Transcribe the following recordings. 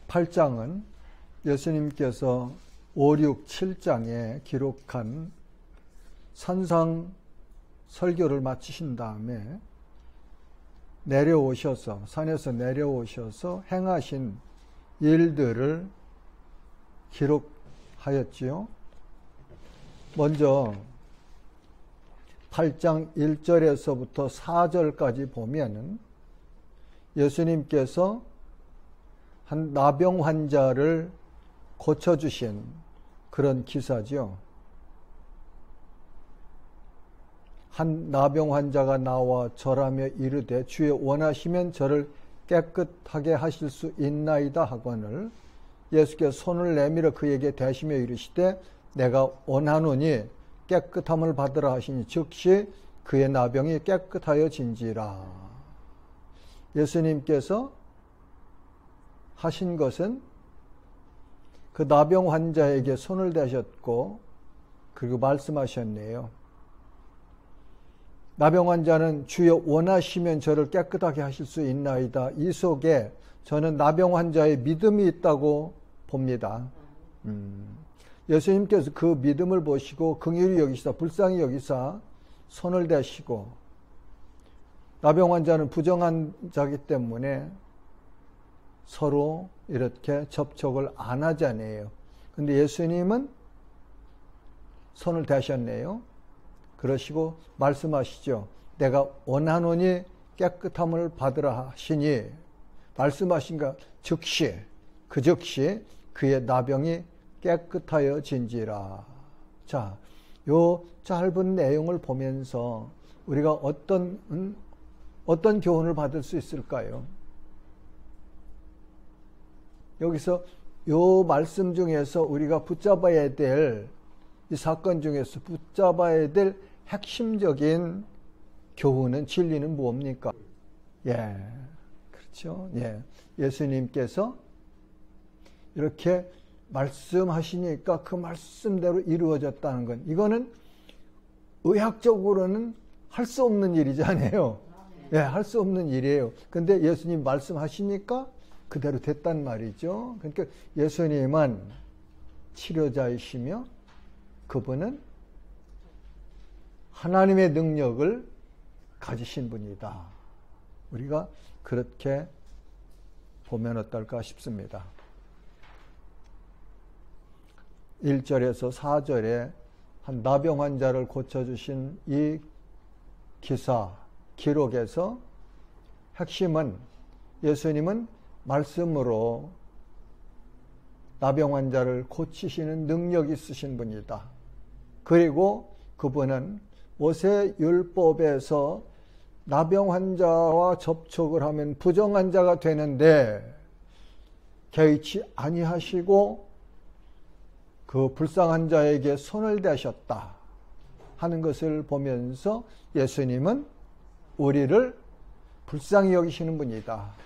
8장은 예수님께서 5, 6, 7장에 기록한 산상 설교를 마치신 다음에 내려오셔서, 산에서 내려오셔서 행하신 일들을 기록하였지요. 먼저 8장 1절에서부터 4절까지 보면은 예수님께서 한 나병 환자를 고쳐주신 그런 기사죠. 한 나병 환자가 나와 절하며 이르되 주여 원하시면 저를 깨끗하게 하실 수 있나이다 하거늘 예수께서 손을 내밀어 그에게 대시며 이르시되 내가 원하노니 깨끗함을 받으라 하시니 즉시 그의 나병이 깨끗하여진지라. 예수님께서 하신 것은 그 나병 환자에게 손을 대셨고 그리고 말씀하셨네요. 나병 환자는 주여 원하시면 저를 깨끗하게 하실 수 있나이다. 이 속에 저는 나병 환자의 믿음이 있다고 봅니다. 예수님께서 그 믿음을 보시고 긍휼히 여기사 불쌍히 여기사 손을 대시고, 나병 환자는 부정한 자기 때문에 서로 이렇게 접촉을 안 하잖아요. 근데 예수님은 손을 대셨네요. 그러시고 말씀하시죠. 내가 원하노니 깨끗함을 받으라 하시니 말씀하신가 즉시 그 즉시 그의 나병이 깨끗하여진지라. 자, 요 짧은 내용을 보면서 우리가 어떤 교훈을 받을 수 있을까요? 여기서 요 말씀 중에서 우리가 붙잡아야 될, 이 사건 중에서 붙잡아야 될 핵심적인 교훈은, 진리는 뭡니까? 예, 그렇죠. 예, 예수님께서 이렇게 말씀하시니까 그 말씀대로 이루어졌다는 건, 이거는 의학적으로는 할 수 없는 일이잖아요. 예, 할 수 없는 일이에요. 근데 예수님 말씀하시니까 그대로 됐단 말이죠. 그러니까 예수님은 치료자이시며 그분은 하나님의 능력을 가지신 분이다. 우리가 그렇게 보면 어떨까 싶습니다. 1절에서 4절에 한 나병 환자를 고쳐주신 이 기사, 기록에서 핵심은 예수님은 말씀으로 나병 환자를 고치시는 능력이 있으신 분이다. 그리고 그분은 모세율법에서 나병 환자와 접촉을 하면 부정한 자가 되는데 개의치 아니하시고 그 불쌍한 자에게 손을 대셨다 하는 것을 보면서 예수님은 우리를 불쌍히 여기시는 분이다.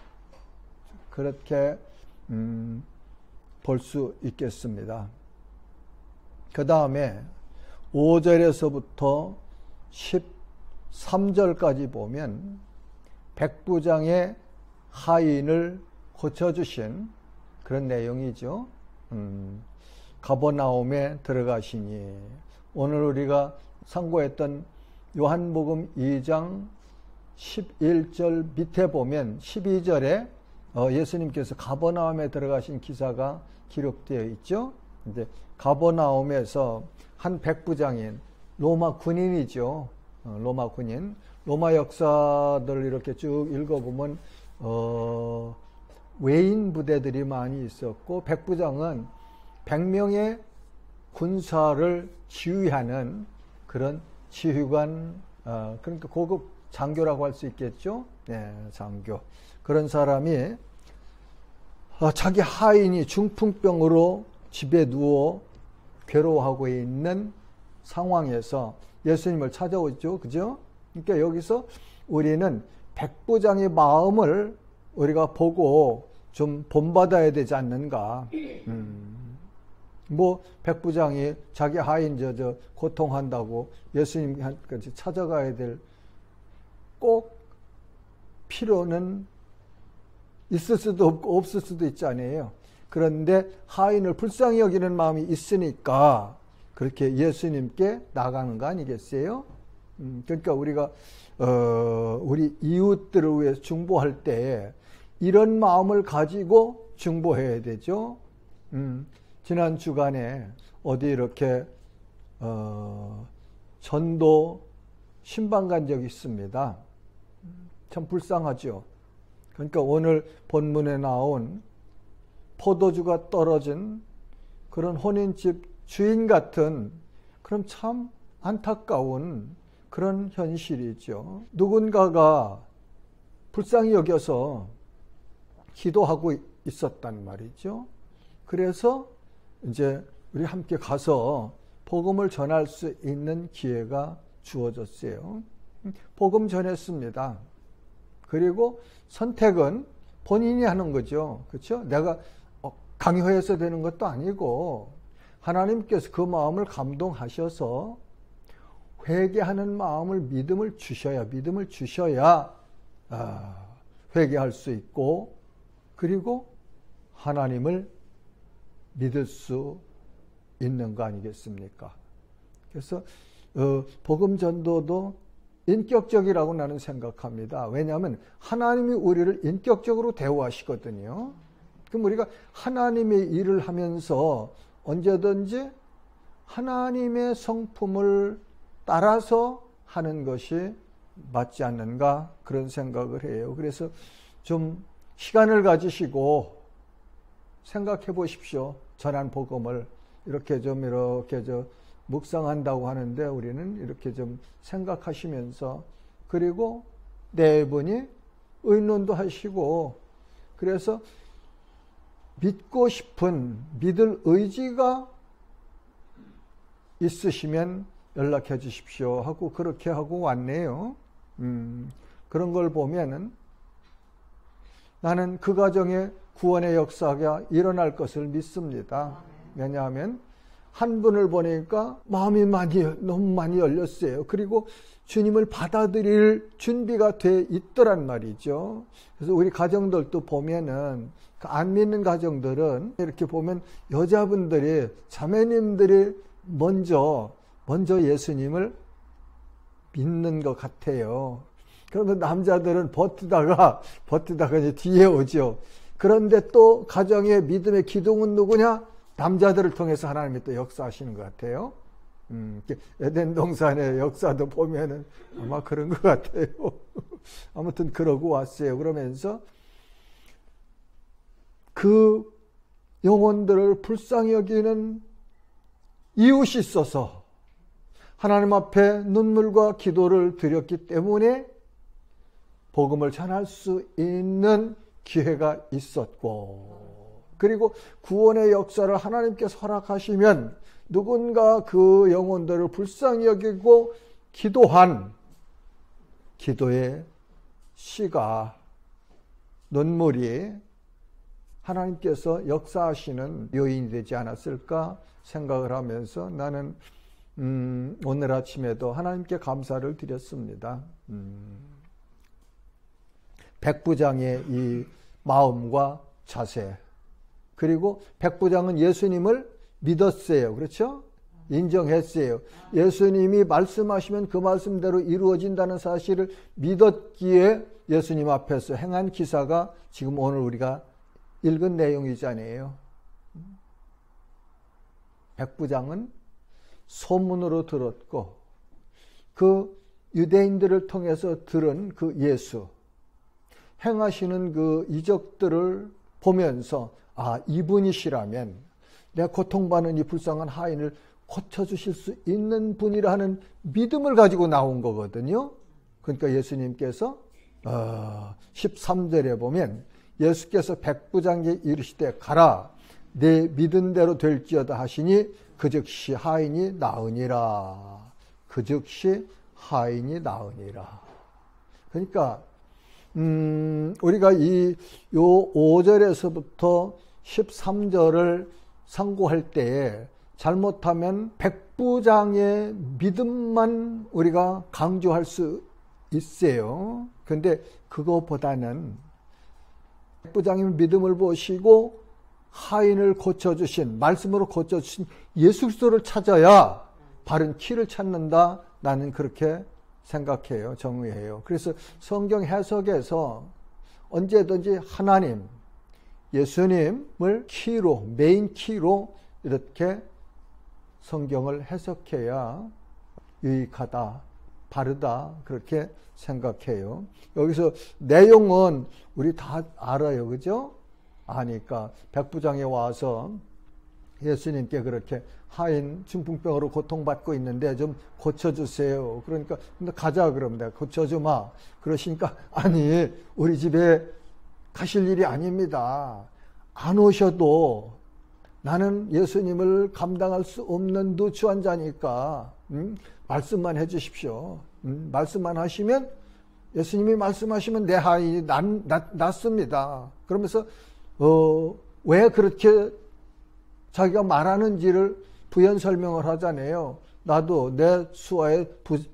그렇게 볼 수 있겠습니다. 그 다음에 5절에서부터 13절까지 보면 백부장의 하인을 고쳐주신 그런 내용이죠. 가버나움에 들어가시니, 오늘 우리가 상고했던 요한복음 2장 11절 밑에 보면 12절에 예수님께서 가버나움에 들어가신 기사가 기록되어 있죠. 이제 가버나움에서 한 백부장인 로마 군인이죠. 로마 군인. 로마 역사들 이렇게 쭉 읽어보면 외인 부대들이 많이 있었고, 백부장은 100명의 군사를 지휘하는 그런 지휘관, 그러니까 고급 장교라고 할 수 있겠죠. 네, 장교. 그런 사람이 자기 하인이 중풍병으로 집에 누워 괴로워하고 있는 상황에서 예수님을 찾아오죠. 그죠? 그러니까 여기서 우리는 백부장의 마음을 우리가 보고 좀 본받아야 되지 않는가. 뭐 백부장이 자기 하인 고통한다고 예수님까지 찾아가야 될 꼭 필요는 있을 수도 없고 없을 수도 있잖아요. 그런데 하인을 불쌍히 여기는 마음이 있으니까 그렇게 예수님께 나가는 거 아니겠어요? 그러니까 우리가 우리 이웃들을 위해서 중보할 때 이런 마음을 가지고 중보해야 되죠. 지난 주간에 어디 이렇게 전도 신방 간 적이 있습니다. 참 불쌍하죠. 그러니까 오늘 본문에 나온 포도주가 떨어진 그런 혼인집 주인 같은 그런 참 안타까운 그런 현실이죠. 누군가가 불쌍히 여겨서 기도하고 있었단 말이죠. 그래서 이제 우리 함께 가서 복음을 전할 수 있는 기회가 주어졌어요. 복음 전했습니다. 그리고 선택은 본인이 하는 거죠. 그렇죠? 내가 강요해서 되는 것도 아니고 하나님께서 그 마음을 감동하셔서 회개하는 마음을 믿음을 주셔야 회개할 수 있고 그리고 하나님을 믿을 수 있는 거 아니겠습니까? 그래서 복음 전도도 인격적이라고 나는 생각합니다. 왜냐하면 하나님이 우리를 인격적으로 대우하시거든요. 그럼 우리가 하나님의 일을 하면서 언제든지 하나님의 성품을 따라서 하는 것이 맞지 않는가 그런 생각을 해요. 그래서 좀 시간을 가지시고 생각해 보십시오. 전한 복음을 이렇게 묵상한다고 하는데 우리는 이렇게 좀 생각하시면서 그리고 네 분이 의논도 하시고 그래서 믿고 싶은 믿을 의지가 있으시면 연락해 주십시오 하고 그렇게 하고 왔네요. 그런 걸 보면은 나는 그 가정에 구원의 역사가 일어날 것을 믿습니다. 왜냐하면 한 분을 보니까 마음이 너무 많이 열렸어요. 그리고 주님을 받아들일 준비가 돼 있더란 말이죠. 그래서 우리 가정들도 보면은 안 믿는 가정들은 이렇게 보면 여자분들이 자매님들이 먼저 예수님을 믿는 것 같아요. 그러면 남자들은 버티다가 이제 뒤에 오죠. 그런데 또 가정의 믿음의 기둥은 누구냐? 남자들을 통해서 하나님이 또 역사하시는 것 같아요. 에덴 동산의 역사도 보면은 아마 그런 것 같아요. 아무튼 그러고 왔어요. 그러면서 그 영혼들을 불쌍히 여기는 이웃이 있어서 하나님 앞에 눈물과 기도를 드렸기 때문에 복음을 전할 수 있는 기회가 있었고 그리고 구원의 역사를 하나님께서 허락하시면 누군가 그 영혼들을 불쌍히 여기고 기도한 기도의 씨가 눈물이 하나님께서 역사하시는 요인이 되지 않았을까 생각을 하면서 나는 오늘 아침에도 하나님께 감사를 드렸습니다. 백부장의 이 마음과 자세 그리고 백부장은 예수님을 믿었어요. 그렇죠? 인정했어요. 예수님이 말씀하시면 그 말씀대로 이루어진다는 사실을 믿었기에 예수님 앞에서 행한 기사가 지금 오늘 우리가 읽은 내용이잖아요. 백부장은 소문으로 들었고 그 유대인들을 통해서 들은 그 예수 행하시는 그 이적들을 보면서 이분이시라면 내가 고통받는 이 불쌍한 하인을 고쳐주실 수 있는 분이라 하는 믿음을 가지고 나온 거거든요. 그러니까 예수님께서 13절에 보면 예수께서 백부장에게 이르시되 가라 내 믿은 대로 될지어다 하시니 그 즉시 하인이 나으니라. 그 즉시 하인이 나으니라. 그러니까 우리가 요 5절에서부터 13절을 상고할 때에 잘못하면 백부장의 믿음만 우리가 강조할 수 있어요. 그런데 그거보다는 백부장의 믿음을 보시고 하인을 고쳐주신, 말씀으로 고쳐주신 예수 그리스도를 찾아야 바른 키를 찾는다. 나는 그렇게 생각해요. 정의해요. 그래서 성경 해석에서 언제든지 하나님, 예수님을 키로, 메인 키로 이렇게 성경을 해석해야 유익하다, 바르다, 그렇게 생각해요. 여기서 내용은 우리 다 알아요. 그죠? 아니까 백부장에 와서 예수님께 그렇게 하인 중풍병으로 고통받고 있는데 좀 고쳐주세요. 그러니까 근데 가자 그러면 내가 고쳐주마. 그러시니까 아니 우리 집에 가실 일이 아닙니다. 안 오셔도 나는 예수님을 감당할 수 없는 누추환자니까 말씀만 해주십시오. 말씀만 하시면 예수님이 말씀하시면 내 하인이 낫습니다. 그러면서 왜 그렇게 자기가 말하는지를 부연 설명을 하잖아요. 나도 내 수하에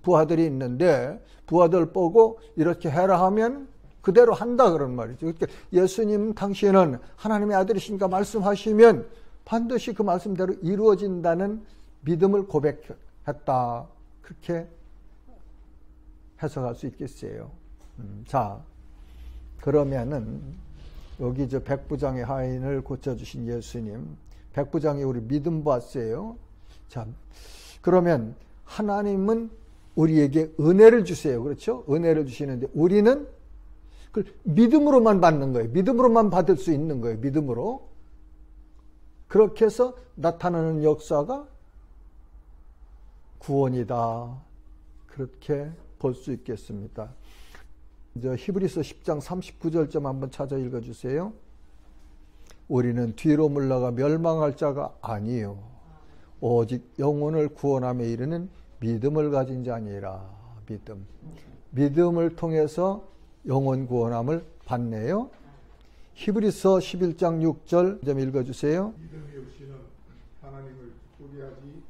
부하들이 있는데 부하들 보고 이렇게 해라 하면 그대로 한다 그런 말이죠. 그러니까 예수님 당신은 하나님의 아들이시니까 말씀하시면 반드시 그 말씀대로 이루어진다는 믿음을 고백했다. 그렇게 해석할 수 있겠어요. 자, 그러면은 여기 저 백부장의 하인을 고쳐주신 예수님, 백부장이 우리 믿음 봤어요. 자, 그러면 하나님은 우리에게 은혜를 주세요. 그렇죠? 은혜를 주시는데 우리는 그걸 믿음으로만 받는 거예요. 믿음으로만 받을 수 있는 거예요. 믿음으로. 그렇게 해서 나타나는 역사가 구원이다. 그렇게 볼 수 있겠습니다. 이제 히브리서 10장 39절쯤 한번 찾아 읽어주세요. 우리는 뒤로 물러가 멸망할 자가 아니요 오직 영혼을 구원함에 이르는 믿음을 가진 자니라. 믿음을 통해서 영혼 구원함을 받네요. 히브리서 11장 6절 좀 읽어주세요. 믿음이 없이는 하나님을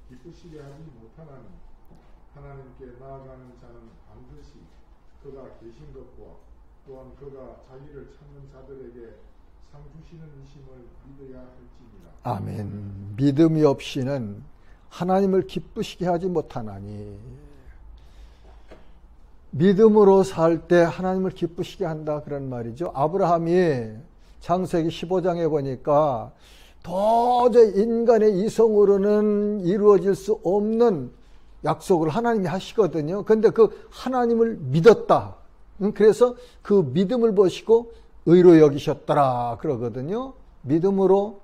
기쁘시게 하지 못하나니 하나님께 나아가는 자는 반드시 그가 계신 것과 또한 그가 자기를 찾는 자들에게 상 주시는 이심을 믿어야 할지니라. 아멘. 믿음이 없이는 하나님을 기쁘시게 하지 못하나니 믿음으로 살 때 하나님을 기쁘시게 한다 그런 말이죠. 아브라함이 창세기 15장에 보니까 도저히 인간의 이성으로는 이루어질 수 없는 약속을 하나님이 하시거든요. 그런데 그 하나님을 믿었다. 그래서 그 믿음을 보시고 의로 여기셨더라 그러거든요. 믿음으로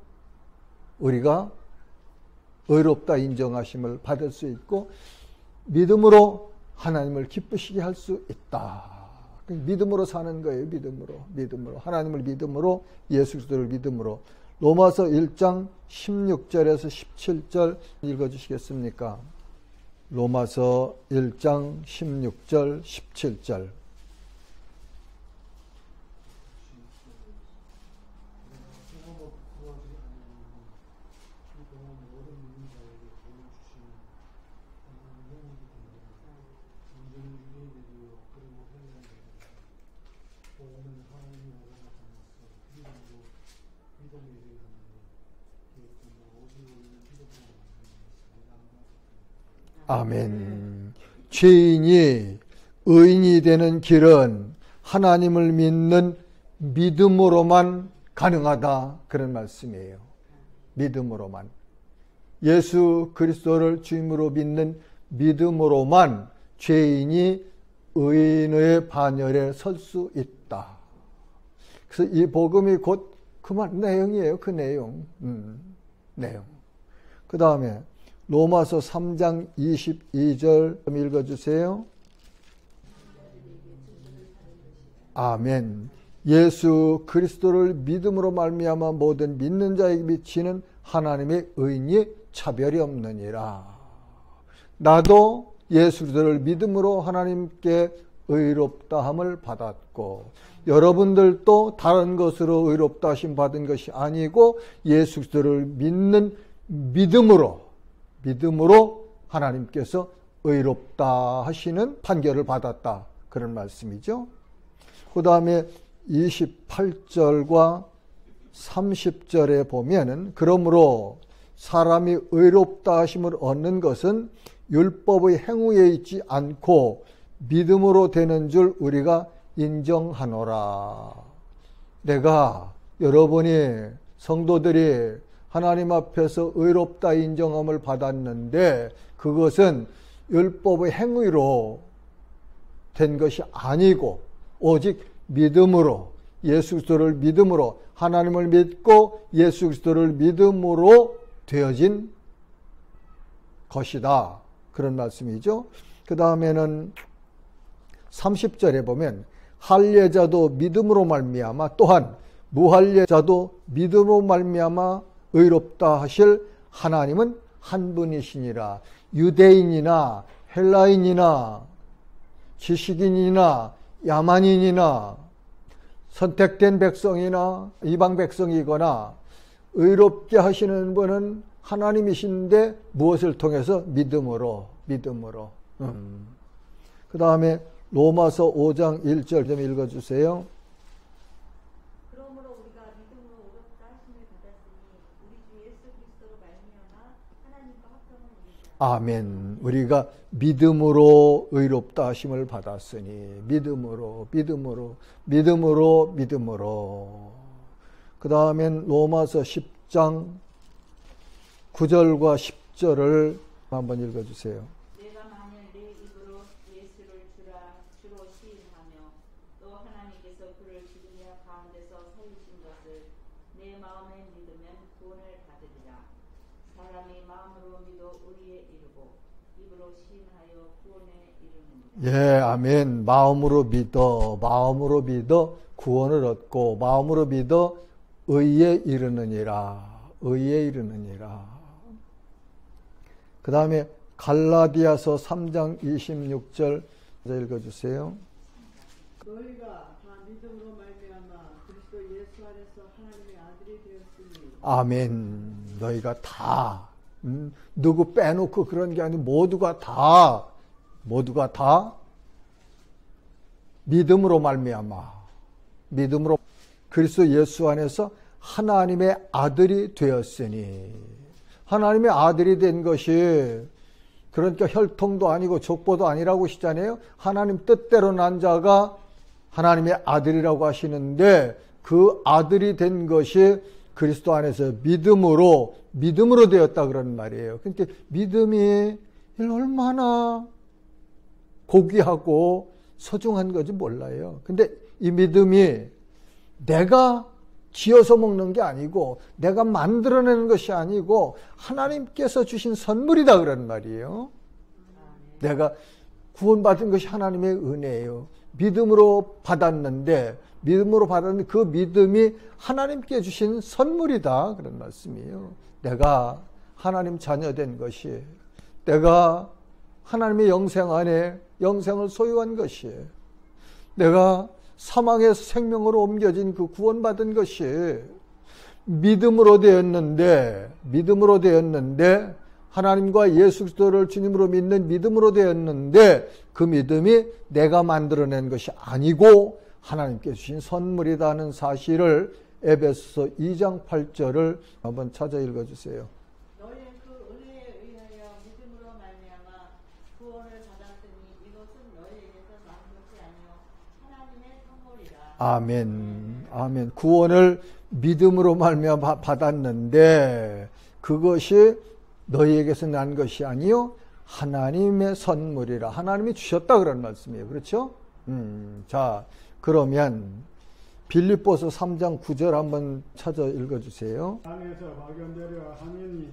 우리가 의롭다 인정하심을 받을 수 있고 믿음으로 하나님을 기쁘시게 할 수 있다. 믿음으로 사는 거예요. 믿음으로 하나님을 믿음으로, 예수 그리스도를 믿음으로. 로마서 1장 16절에서 17절 읽어주시겠습니까? 로마서 1장 16절 17절. 아멘. 죄인이 의인이 되는 길은 하나님을 믿는 믿음으로만 가능하다 그런 말씀이에요. 믿음으로만. 예수 그리스도를 주임으로 믿는 믿음으로만 죄인이 의인의 반열에 설 수 있다. 그래서 이 복음이 곧 그 내용이에요. 그 내용. 내용. 그 다음에 로마서 3장 22절 읽어주세요. 아멘. 예수 그리스도를 믿음으로 말미암아 모든 믿는 자에게 미치는 하나님의 의인이 차별이 없느니라. 나도 예수 그리스도를 믿음으로 하나님께 의롭다함을 받았고 여러분들도 다른 것으로 의롭다 하심 받은 것이 아니고 예수 그리스도를 믿는 믿음으로 하나님께서 의롭다 하시는 판결을 받았다. 그런 말씀이죠. 그 다음에 28절과 30절에 보면은 그러므로 사람이 의롭다 하심을 얻는 것은 율법의 행위에 있지 않고 믿음으로 되는 줄 우리가 인정하노라. 내가 여러분이 성도들이 하나님 앞에서 의롭다 인정함을 받았는데 그것은 율법의 행위로 된 것이 아니고 오직 믿음으로, 예수 그리스도를 믿음으로, 하나님을 믿고 예수 그리스도를 믿음으로 되어진 것이다. 그런 말씀이죠. 그 다음에는 30절에 보면 할례자도 믿음으로 말미암아 또한 무할례자도 믿음으로 말미암아 의롭다 하실 하나님은 한 분이시니라. 유대인이나 헬라인이나 지식인이나 야만인이나 선택된 백성이나 이방 백성이거나 의롭게 하시는 분은 하나님이신데 무엇을 통해서? 믿음으로. 그 다음에 로마서 5장 1절 좀 읽어주세요. 그러므로 우리가 믿음으로 의롭다 하심을 받았으니 우리 주 예수 그리스도로 말미암아 하나님과 합당한 일이다. 아멘. 우리가 믿음으로 의롭다 하심을 받았으니 믿음으로. 그 다음엔 로마서 10장 9절과 10절을 한번 읽어주세요. 내가 만일 내 입으로 예수를 주로 시인하며 또 하나님께서 그를 죽은 자 가운데서 살리신 것을 내 마음에 믿으면 구원을 받으리라. 사람이 마음으로 믿어 의에 이르고 입으로 시인하여 구원에 이르느니라. 예, 아멘. 마음으로 믿어 구원을 얻고 마음으로 믿어 의에 이르느니라. 그 다음에 갈라디아서 3장 26절 읽어주세요. 너희가 다 믿음으로 말미암아 그리스도 예수 안에서 하나님의 아들이 되었으니. 아멘. 너희가 다 누구 빼놓고 그런 게 아니고 모두가 다 믿음으로 말미암아 믿음으로 그리스도 예수 안에서 하나님의 아들이 되었으니. 하나님의 아들이 된 것이 그러니까 혈통도 아니고 족보도 아니라고 하시잖아요. 하나님 뜻대로 난 자가 하나님의 아들이라고 하시는데 그 아들이 된 것이 그리스도 안에서 믿음으로 되었다 그런 말이에요. 그러니까 믿음이 얼마나 고귀하고 소중한 건지 몰라요. 근데 이 믿음이 내가 지어서 먹는 게 아니고 내가 만들어내는 것이 아니고 하나님께서 주신 선물이다 그런 말이에요. 내가 구원받은 것이 하나님의 은혜예요. 믿음으로 받았는데 그 믿음이 하나님께 주신 선물이다 그런 말씀이에요. 내가 하나님 자녀된 것이, 내가 하나님의 영생 안에 영생을 소유한 것이, 내가 사망에서 생명으로 옮겨진 그 구원받은 것이 믿음으로 되었는데 하나님과 예수 그리스도를 주님으로 믿는 믿음으로 되었는데 그 믿음이 내가 만들어낸 것이 아니고 하나님께 주신 선물이라는 사실을 에베소서 2장 8절을 한번 찾아 읽어주세요. 너희의 그 은혜에 의하여 믿음으로 말미암아 구원을 받았으니 이것은 너희에게서 난 것이 아니요 하나님의 선물이라. 아멘. 구원을 믿음으로 말미암아 받았는데 그것이 너희에게서 난 것이 아니요 하나님의 선물이라. 하나님이 주셨다 그런 말씀이에요. 그렇죠? 자, 그러면 빌립보서 3장 9절 한번 찾아 읽어주세요. 안에서 발견되려 하느니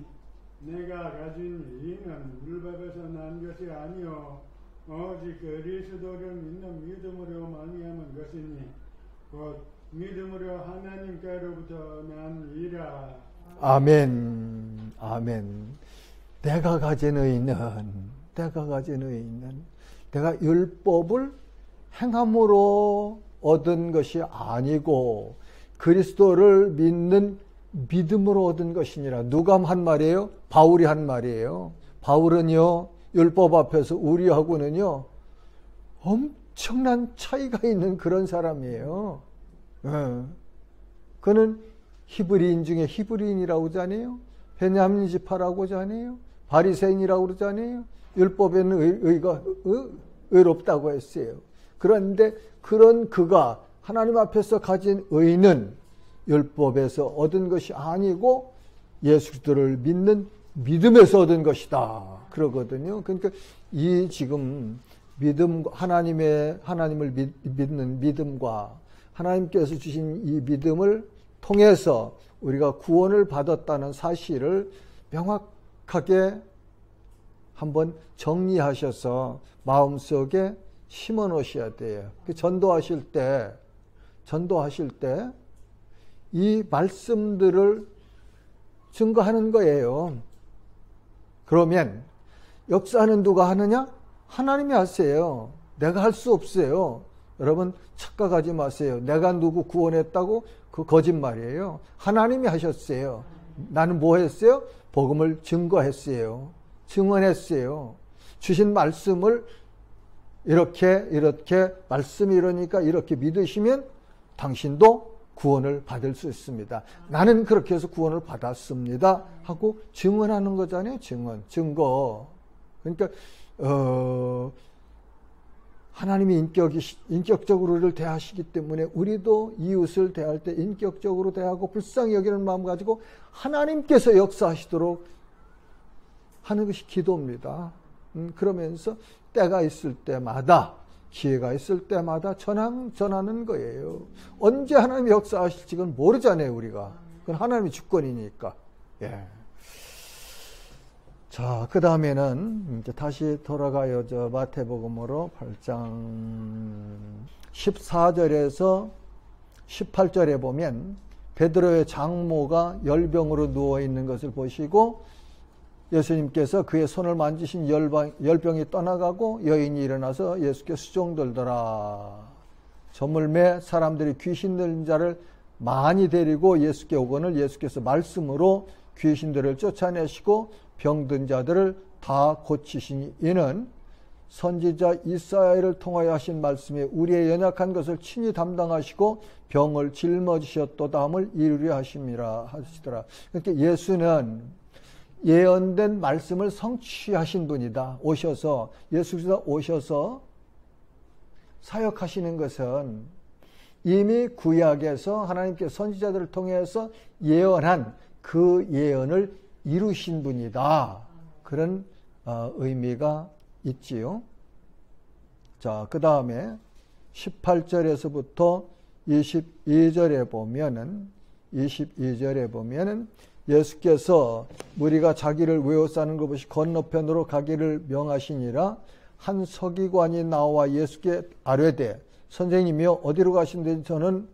내가 가진 이는 율법에서 난 것이 아니요 오직 그리스도를 믿는 믿음으로 말미암은 것이니 곧 믿음으로 하나님께로부터 난 이라. 아멘. 내가 가진 의는 내가 율법을 행함으로 얻은 것이 아니고 그리스도를 믿는 믿음으로 얻은 것이니라. 누가 한 말이에요? 바울이 한 말이에요. 바울은요 율법 앞에서 우리하고는요 엄청난 차이가 있는 그런 사람이에요. 그는 히브리인 중에 히브리인이라고 하잖아요. 베냐민 지파라고 하잖아요. 바리새인이라고 그러잖아요. 율법에는 의롭다고 했어요. 그런데 그런 그가 하나님 앞에서 가진 의는 율법에서 얻은 것이 아니고 예수 그리스도를 믿는 믿음에서 얻은 것이다. 그러거든요. 그러니까 이 지금 믿음, 하나님을 믿는 믿음과 하나님께서 주신 이 믿음을 통해서 우리가 구원을 받았다는 사실을 명확하게 한번 정리하셔서 마음속에 심어 놓으셔야 돼요. 전도하실 때 이 말씀들을 증거하는 거예요. 그러면 역사는 누가 하느냐? 하나님이 하세요. 내가 할 수 없어요. 여러분 착각하지 마세요. 내가 누구 구원했다고? 그 거짓말이에요. 하나님이 하셨어요. 나는 뭐 했어요? 복음을 증거했어요. 증언했어요. 주신 말씀을 이렇게 말씀이 이러니까 이렇게 믿으시면 당신도 구원을 받을 수 있습니다. 나는 그렇게 해서 구원을 받았습니다 하고 증언하는 거잖아요. 증거. 그러니까 하나님이 인격적으로 우리를 대하시기 때문에 우리도 이웃을 대할 때 인격적으로 대하고 불쌍히 여기는 마음 가지고 하나님께서 역사하시도록 하는 것이 기도입니다. 그러면서 때가 있을 때마다 기회가 있을 때마다 전하는 거예요. 언제 하나님이 역사하실지 그건 모르잖아요. 우리가. 그건 하나님의 주권이니까. 예. 자, 그 다음에는 이제 다시 돌아가요. 저 마태복음으로 8장 14절에서 18절에 보면 베드로의 장모가 열병으로 누워 있는 것을 보시고 예수님께서 그의 손을 만지신 열병이 떠나가고 여인이 일어나서 예수께 수종들더라. 저물매 사람들이 귀신 들린 자를 많이 데리고 예수께 오거늘 예수께서 말씀으로 귀신들을 쫓아내시고 병든 자들을 다 고치시니 이는 선지자 이사야를 통하여 하신 말씀에 우리의 연약한 것을 친히 담당하시고 병을 짊어지셨도다 함을 이루려 하시더라. 그러니까 예수는 예언된 말씀을 성취하신 분이다. 예수께서 오셔서 사역하시는 것은 이미 구약에서 하나님께서 선지자들을 통해서 예언한 그 예언을 이루신 분이다. 그런 의미가 있지요. 자, 그 다음에 18절에서부터 22절에 보면은 예수께서 무리가 자기를 외워싸는 것 없이 건너편으로 가기를 명하시니라. 한 서기관이 나와 예수께 아뢰되 선생님이여 어디로 가신데 저는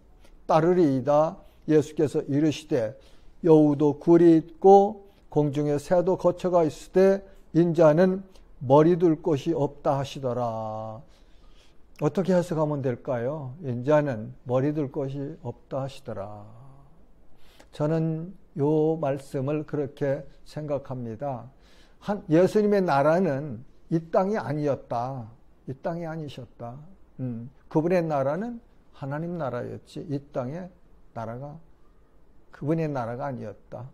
따르리이다. 예수께서 이르시되 여우도 굴이 있고 공중에 새도 거처가 있을 때 인자는 머리 둘 곳이 없다 하시더라. 어떻게 해석하면 될까요? 인자는 머리 둘 곳이 없다 하시더라. 저는 요 말씀을 그렇게 생각합니다. 예수님의 나라는 이 땅이 아니었다. 이 땅이 아니셨다. 그분의 나라는 하나님 나라였지 이 땅의 나라가 그분의 나라가 아니었다.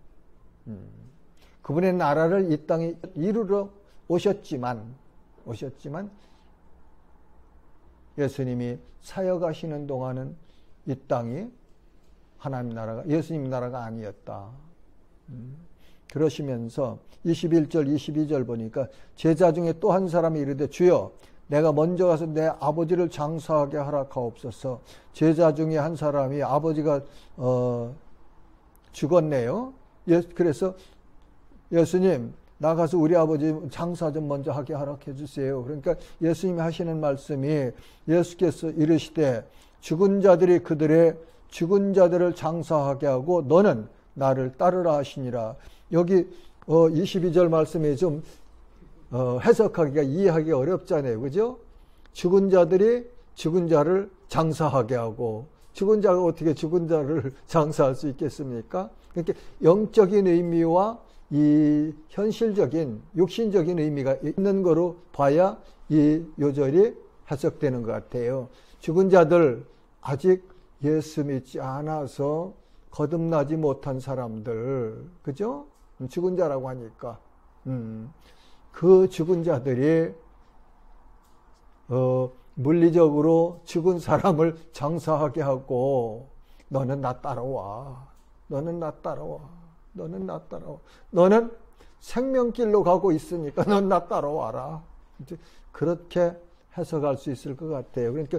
그분의 나라를 이 땅에 이루러 오셨지만 예수님이 사역하시는 동안은 이 땅이 하나님 나라가 예수님 나라가 아니었다. 그러시면서 21절 22절 보니까 제자 중에 또 한 사람이 이르되 주여 내가 먼저 가서 내 아버지를 장사하게 하라카옵소서. 제자 중에 한 사람이 아버지가 죽었네요. 그래서 예수님 나가서 우리 아버지 장사 좀 먼저 하게 하락해 주세요. 그러니까 예수님이 하시는 말씀이 예수께서 이르시되 죽은 자들이 그들의 죽은 자들을 장사하게 하고 너는 나를 따르라 하시니라. 여기 22절 말씀이 좀 해석하기가 이해하기가 어렵잖아요. 그죠? 죽은 자들이 죽은 자를 장사하게 하고 죽은 자가 어떻게 죽은 자를 장사할 수 있겠습니까? 그러니까 영적인 의미와 이 현실적인 육신적인 의미가 있는 거로 봐야 이 요절이 해석되는 것 같아요. 죽은 자들 아직 예수 믿지 않아서 거듭나지 못한 사람들, 그죠? 죽은 자라고 하니까 그 죽은 자들이 물리적으로 죽은 사람을 장사하게 하고 너는 나 따라와. 너는 나 따라와. 너는 나 따라와. 너는 생명길로 가고 있으니까 넌 나 따라와라. 그렇게 해석할 수 있을 것 같아요. 그러니까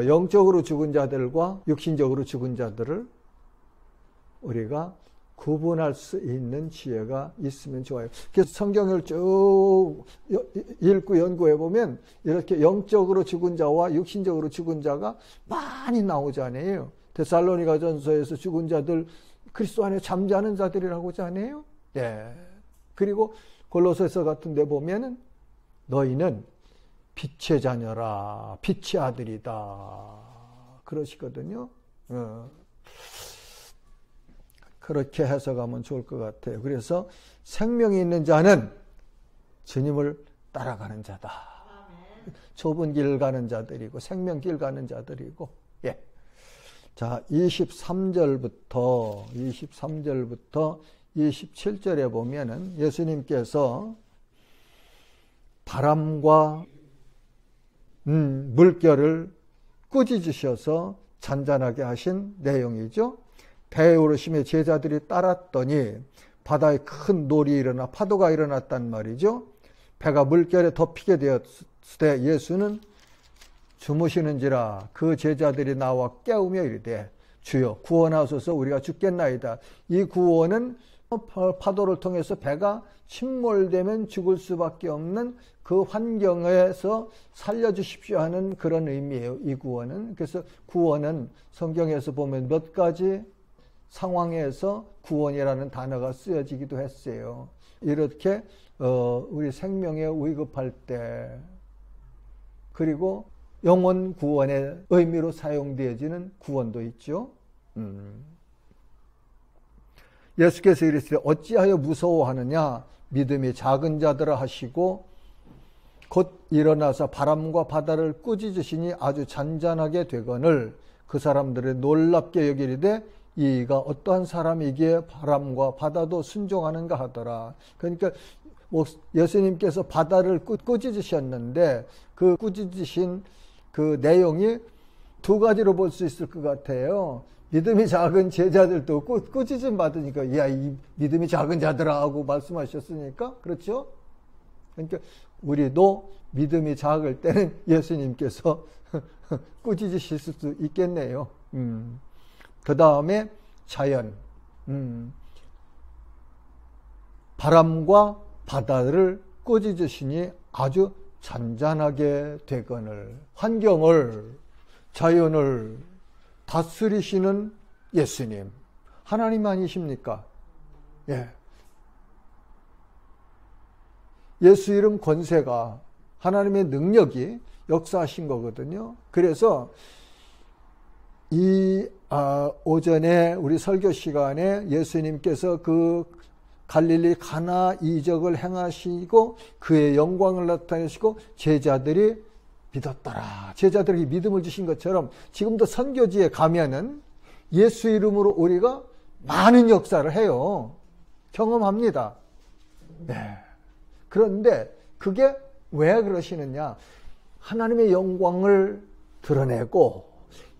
영적으로 죽은 자들과 육신적으로 죽은 자들을 우리가 구분할 수 있는 지혜가 있으면 좋아요. 그래서 성경을 쭉 읽고 연구해 보면 이렇게 영적으로 죽은 자와 육신적으로 죽은 자가 많이 나오잖아요. 데살로니가 전서에서 죽은 자들 그리스도 안에 잠자는 자들이라고 하지 않아요? 예. 그리고 골로새서 같은 데 보면은 너희는 빛의 자녀라, 빛의 아들이다 그러시거든요. 그렇게 해석하면 좋을 것 같아요. 그래서 생명이 있는 자는 주님을 따라가는 자다. 좁은 길 가는 자들이고 생명길 가는 자들이고. 예. 자, 23절부터 27절에 보면은 예수님께서 바람과 물결을 꾸짖으셔서 잔잔하게 하신 내용이죠. 배에 오르심에 제자들이 따랐더니 바다에 큰 놀이 일어나 파도가 일어났단 말이죠. 배가 물결에 덮이게 되었을 때 예수는 주무시는지라 그 제자들이 나와 깨우며 이르되 주여 구원하소서 우리가 죽겠나이다. 이 구원은 파도를 통해서 배가 침몰되면 죽을 수밖에 없는 그 환경에서 살려주십시오 하는 그런 의미예요. 이 구원은. 그래서 구원은 성경에서 보면 몇 가지 상황에서 구원이라는 단어가 쓰여지기도 했어요. 이렇게 우리 생명에 위급할 때, 그리고 영혼 구원의 의미로 사용되어지는 구원도 있죠. 예수께서 이르시되 어찌하여 무서워하느냐 믿음이 작은 자들아 하시고 곧 일어나서 바람과 바다를 꾸짖으시니 아주 잔잔하게 되거늘 그 사람들의 놀랍게 여기리되 이가 어떠한 사람이기에 바람과 바다도 순종하는가 하더라. 그러니까 예수님께서 바다를 꾸짖으셨는데 그 꾸짖으신 그 내용이 두 가지로 볼 수 있을 것 같아요. 믿음이 작은 제자들도 꾸짖음 받으니까 야, 이 믿음이 작은 자들아 하고 말씀하셨으니까 그렇죠? 그러니까 우리도 믿음이 작을 때는 예수님께서 꾸짖으실 수도 있겠네요. 그 다음에 자연, 바람과 바다를 꾸짖으시니 아주 잔잔하게 되거늘. 환경을, 자연을 다스리시는 예수님, 하나님 아니십니까? 예. 예수 이름 권세가, 하나님의 능력이 역사하신 거거든요. 그래서 이 오전에 우리 설교 시간에 예수님께서 그 갈릴리 가나 이적을 행하시고 그의 영광을 나타내시고 제자들이 믿었더라. 제자들에게 믿음을 주신 것처럼 지금도 선교지에 가면은 예수 이름으로 우리가 많은 역사를 해요. 경험합니다. 네. 그런데 그게 왜 그러시느냐? 하나님의 영광을 드러내고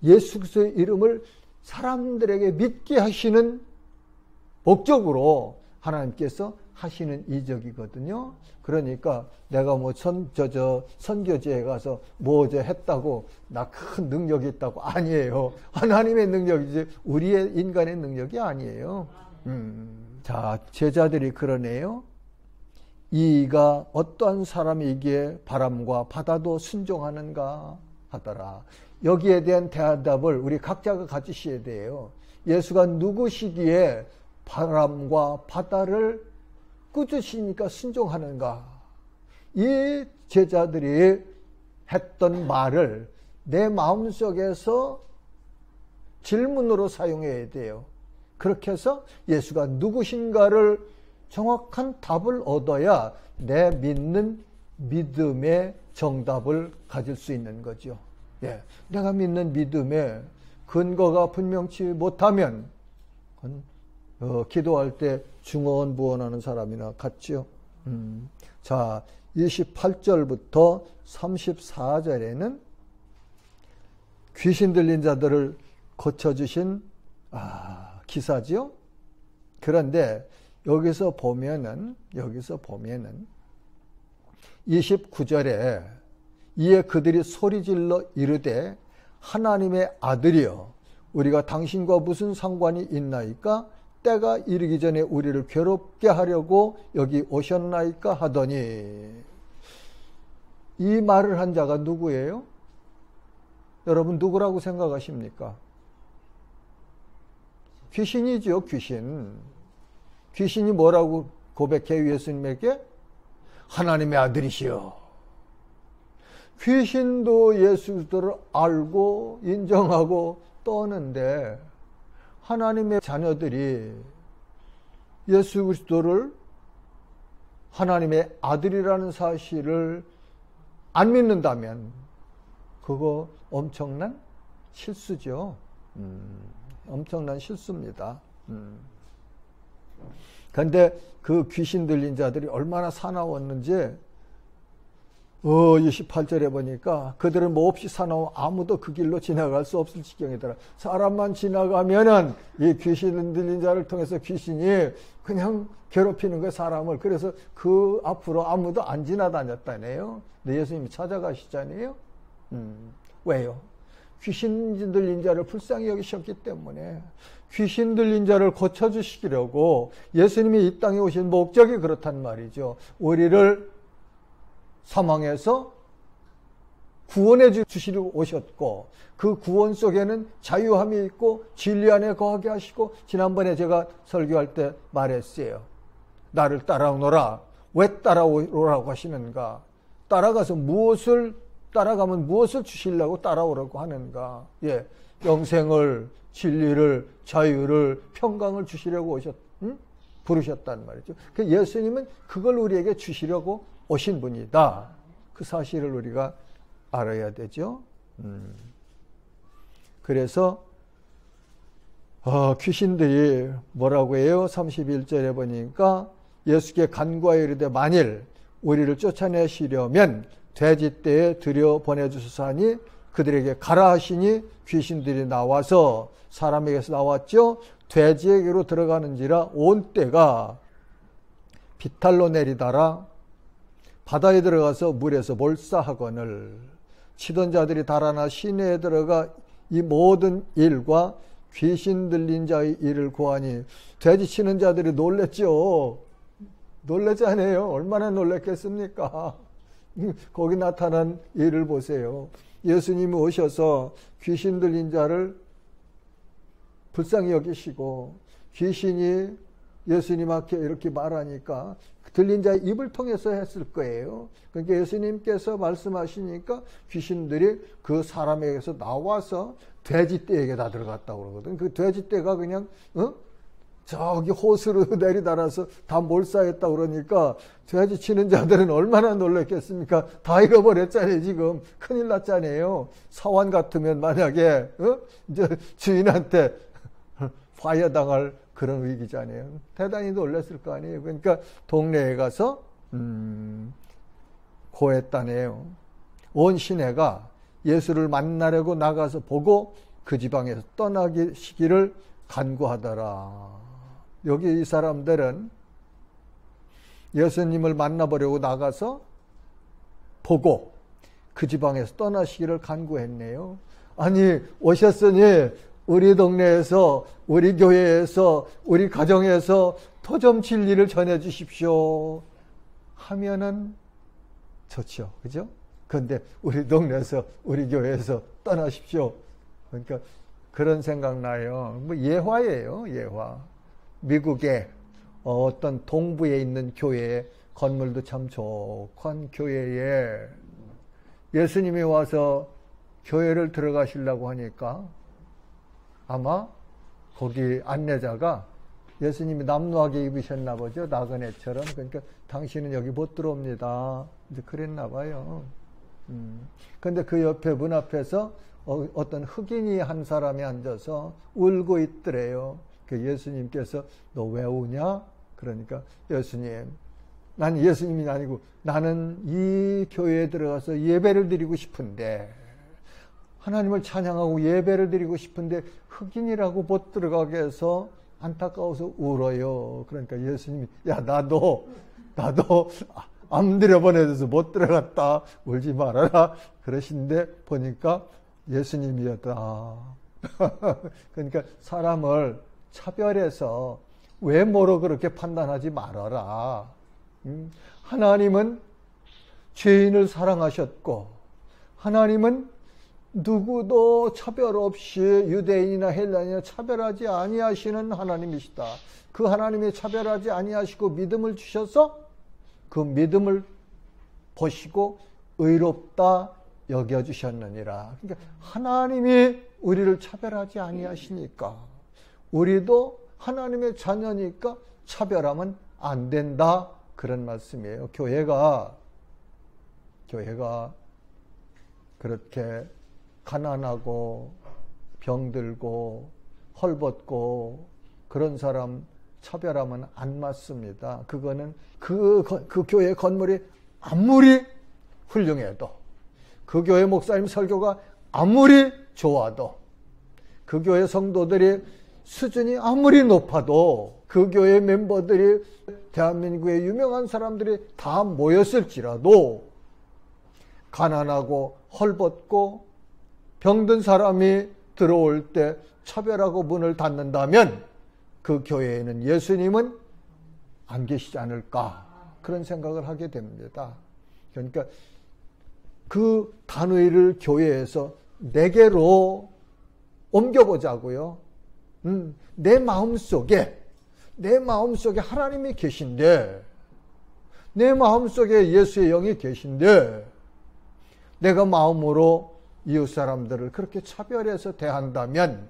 예수 그리스도의 이름을 사람들에게 믿게 하시는 목적으로 하나님께서 하시는 이적이거든요. 그러니까 내가 뭐 선교지에 가서 뭐 했다고 나 큰 능력이 있다고 아니에요. 하나님의 능력이지 우리의 인간의 능력이 아니에요. 자, 제자들이 그러네요. 이가 어떠한 사람이기에 바람과 바다도 순종하는가 하더라. 여기에 대한 대답을 우리 각자가 가지셔야 돼요. 예수가 누구시기에 바람과 바다를 꾸짖으시니까 순종하는가? 이 제자들이 했던 말을 내 마음속에서 질문으로 사용해야 돼요. 그렇게 해서 예수가 누구신가를 정확한 답을 얻어야 내 믿는 믿음의 정답을 가질 수 있는 거죠. 예, 내가 믿는 믿음의 근거가 분명치 못하면 기도할 때 중언 부언하는 사람이나 같지요. 자, 28절부터 34절에는 귀신 들린 자들을 고쳐주신 기사지요. 그런데 여기서 보면은 29절에 이에 그들이 소리질러 이르되 하나님의 아들이여 우리가 당신과 무슨 상관이 있나이까? 때가 이르기 전에 우리를 괴롭게 하려고 여기 오셨나이까? 하더니 이 말을 한 자가 누구예요? 여러분 누구라고 생각하십니까? 귀신이죠. 귀신이 뭐라고 고백해 예수님에게? 하나님의 아들이시여. 귀신도 예수를 알고 인정하고 떠는데 하나님의 자녀들이 예수 그리스도를 하나님의 아들이라는 사실을 안 믿는다면 그거 엄청난 실수죠. 엄청난 실수입니다. 그런데 그 귀신 들린 자들이 얼마나 사나웠는지 28절에 보니까 그들은 몹시 사나워 아무도 그 길로 지나갈 수 없을 지경이더라. 사람만 지나가면은 이 귀신 들린 자를 통해서 귀신이 그냥 괴롭히는 거예요, 사람을. 그래서 그 앞으로 아무도 안 지나다녔다네요. 근데 예수님이 찾아가시잖아요. 왜요? 귀신 들린 자를 불쌍히 여기셨기 때문에 귀신 들린 자를 고쳐주시려고 예수님이 이 땅에 오신 목적이 그렇단 말이죠. 우리를 사망에서 구원해 주시려고 오셨고 그 구원 속에는 자유함이 있고 진리 안에 거하게 하시고 지난번에 제가 설교할 때 말했어요. 나를 따라오너라. 왜 따라오라고 하시는가? 따라가면 무엇을 주시려고 따라오라고 하는가? 예, 영생을, 진리를, 자유를, 평강을 주시려고 부르셨단 말이죠. 예수님은 그걸 우리에게 주시려고 오신 분이다. 그 사실을 우리가 알아야 되죠. 그래서 귀신들이 뭐라고 해요? 31절에 보니까 예수께 간구하여 이르되 만일 우리를 쫓아내시려면 돼지떼에 들여보내주소서 하니 그들에게 가라 하시니 귀신들이 나와서 사람에게서 나왔죠. 돼지에게로 들어가는지라 온 떼가 비탈로 내리다라 바다에 들어가서 물에서 몰사하거늘 치던 자들이 달아나 시내에 들어가 이 모든 일과 귀신 들린 자의 일을 고하니 돼지 치는 자들이 놀랬죠. 놀랬잖아요. 얼마나 놀랬겠습니까? 거기 나타난 일을 보세요. 예수님이 오셔서 귀신 들린 자를 불쌍히 여기시고 귀신이 예수님 앞에 이렇게 말하니까 들린 자의 입을 통해서 했을 거예요. 그러니까 예수님께서 말씀하시니까 귀신들이 그 사람에게서 나와서 돼지떼에게 다 들어갔다고 그러거든. 그 돼지떼가 그냥 저기 호수로 내리달아서 다 몰사했다고 그러니까 돼지 치는 자들은 얼마나 놀랐겠습니까? 다 잃어버렸잖아요. 지금 큰일 났잖아요. 사원 같으면 만약에 이제 주인한테 파여당할 그런 위기잖아요. 대단히 놀랐을 거 아니에요. 그러니까 동네에 가서 고했다네요. 온 시내가 예수를 만나려고 나가서 보고 그 지방에서 떠나시기를 간구하더라. 여기 이 사람들은 예수님을 만나보려고 나가서 보고 그 지방에서 떠나시기를 간구했네요. 아니 오셨으니 우리 동네에서 우리 교회에서 우리 가정에서 토점 진리를 전해 주십시오 하면은 좋죠. 그죠? 그런데 우리 동네에서 우리 교회에서 떠나십시오. 그러니까 그런 생각 나요. 뭐 예화예요. 예화. 미국의 어떤 동부에 있는 교회 건물도 참 좋은 교회에 예수님이 와서 교회를 들어가시려고 하니까 아마 거기 안내자가 예수님이 남루하게 입으셨나 보죠. 나그네처럼. 그러니까 당신은 여기 못 들어옵니다. 이제 그랬나 봐요. 근데 그 옆에 문 앞에서 어떤 흑인이 한 사람이 앉아서 울고 있더래요. 그 예수님께서 너 왜 우냐? 그러니까 예수님, 난 예수님이 아니고 나는 이 교회에 들어가서 예배를 드리고 싶은데, 하나님을 찬양하고 예배를 드리고 싶은데 흑인이라고 못 들어가게 해서 안타까워서 울어요. 그러니까 예수님이 야 나도 암 들여보내줘서 못 들어갔다, 울지 말아라 그러신데 보니까 예수님이었다. 그러니까 사람을 차별해서 외모로 그렇게 판단하지 말아라. 하나님은 죄인을 사랑하셨고, 하나님은 누구도 차별 없이 유대인이나 헬라인이나 차별하지 아니하시는 하나님이시다. 그 하나님이 차별하지 아니하시고 믿음을 주셔서 그 믿음을 보시고 의롭다 여겨주셨느니라. 그러니까 하나님이 우리를 차별하지 아니하시니까 우리도 하나님의 자녀니까 차별하면 안 된다, 그런 말씀이에요. 교회가 그렇게 가난하고 병들고 헐벗고 그런 사람 차별하면 안 맞습니다. 그거는 그 교회 건물이 아무리 훌륭해도, 그 교회 목사님 설교가 아무리 좋아도, 그 교회 성도들이 수준이 아무리 높아도, 그 교회 멤버들이 대한민국의 유명한 사람들이 다 모였을지라도 가난하고 헐벗고 병든 사람이 들어올 때 차별하고 문을 닫는다면 그 교회에는 예수님은 안 계시지 않을까, 그런 생각을 하게 됩니다. 그러니까 그 단위를 교회에서 내게로 옮겨보자고요. 내 마음속에 하나님이 계신데, 내 마음속에 예수의 영이 계신데, 내가 마음으로 이웃 사람들을 그렇게 차별해서 대한다면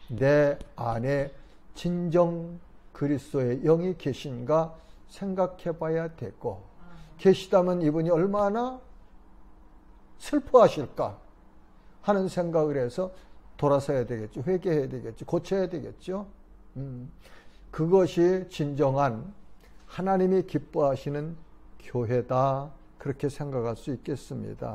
내 안에 진정 그리스도의 영이 계신가 생각해 봐야 되고, 계시다면 이분이 얼마나 슬퍼하실까 하는 생각을 해서 돌아서야 되겠죠. 회개해야 되겠죠. 고쳐야 되겠죠. 그것이 진정한 하나님이 기뻐하시는 교회다, 그렇게 생각할 수 있겠습니다.